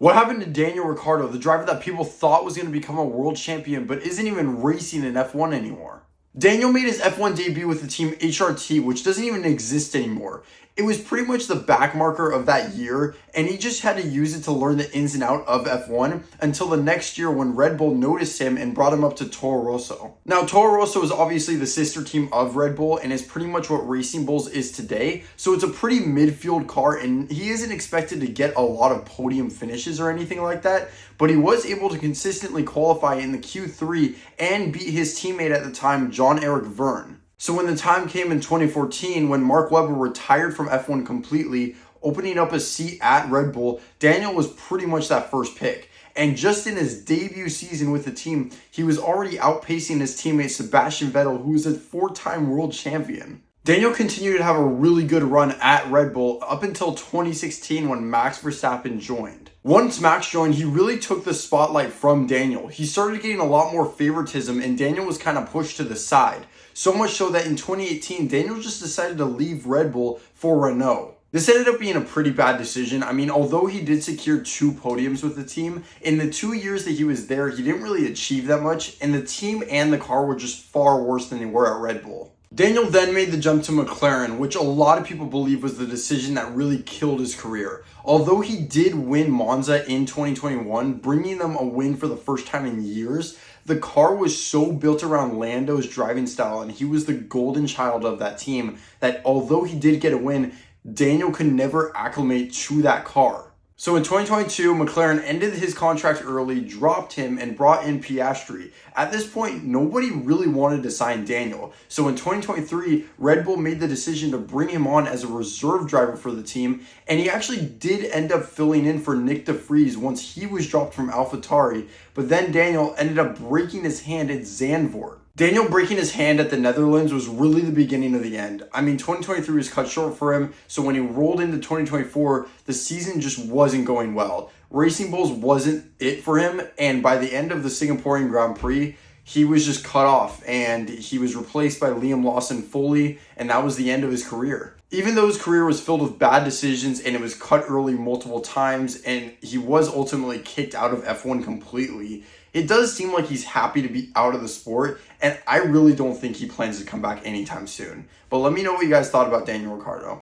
What happened to Daniel Ricciardo, the driver that people thought was going to become a world champion but isn't even racing in F1 anymore? Daniel made his F1 debut with the team HRT, which doesn't even exist anymore. It was pretty much the back marker of that year, and he just had to use it to learn the ins and out of F1 until the next year when Red Bull noticed him and brought him up to Toro Rosso. Now, Toro Rosso is obviously the sister team of Red Bull and is pretty much what Racing Bulls is today, so it's a pretty midfield car, and he isn't expected to get a lot of podium finishes or anything like that, but he was able to consistently qualify in the Q3 and beat his teammate at the time, Jean-Eric Vergne. So when the time came in 2014, when Mark Webber retired from F1 completely, opening up a seat at Red Bull, Daniel was pretty much that first pick. And just in his debut season with the team, he was already outpacing his teammate Sebastian Vettel, who was a four-time world champion. Daniel continued to have a really good run at Red Bull up until 2016 when Max Verstappen joined. Once Max joined, he really took the spotlight from Daniel. He started getting a lot more favoritism and Daniel was kind of pushed to the side. So much so that in 2018, Daniel just decided to leave Red Bull for Renault. This ended up being a pretty bad decision. I mean, although he did secure 2 podiums with the team, in the 2 years that he was there, he didn't really achieve that much, and the team and the car were just far worse than they were at Red Bull. Daniel then made the jump to McLaren, which a lot of people believe was the decision that really killed his career. Although he did win Monza in 2021, bringing them a win for the first time in years, the car was so built around Lando's driving style, and he was the golden child of that team, that although he did get a win, Daniel could never acclimate to that car. So in 2022, McLaren ended his contract early, dropped him, and brought in Piastri. At this point, nobody really wanted to sign Daniel. So in 2023, Red Bull made the decision to bring him on as a reserve driver for the team, and he actually did end up filling in for Nick de Vries once he was dropped from AlphaTauri, but then Daniel ended up breaking his hand at Zandvoort. Daniel breaking his hand at the Netherlands was really the beginning of the end. I mean, 2023 was cut short for him, so when he rolled into 2024, the season just wasn't going well. Racing Bulls wasn't it for him, and by the end of the Singaporean Grand Prix, he was just cut off, and he was replaced by Liam Lawson fully, and that was the end of his career. Even though his career was filled with bad decisions and it was cut early multiple times, and he was ultimately kicked out of F1 completely, it does seem like he's happy to be out of the sport, and I really don't think he plans to come back anytime soon. But let me know what you guys thought about Daniel Ricciardo.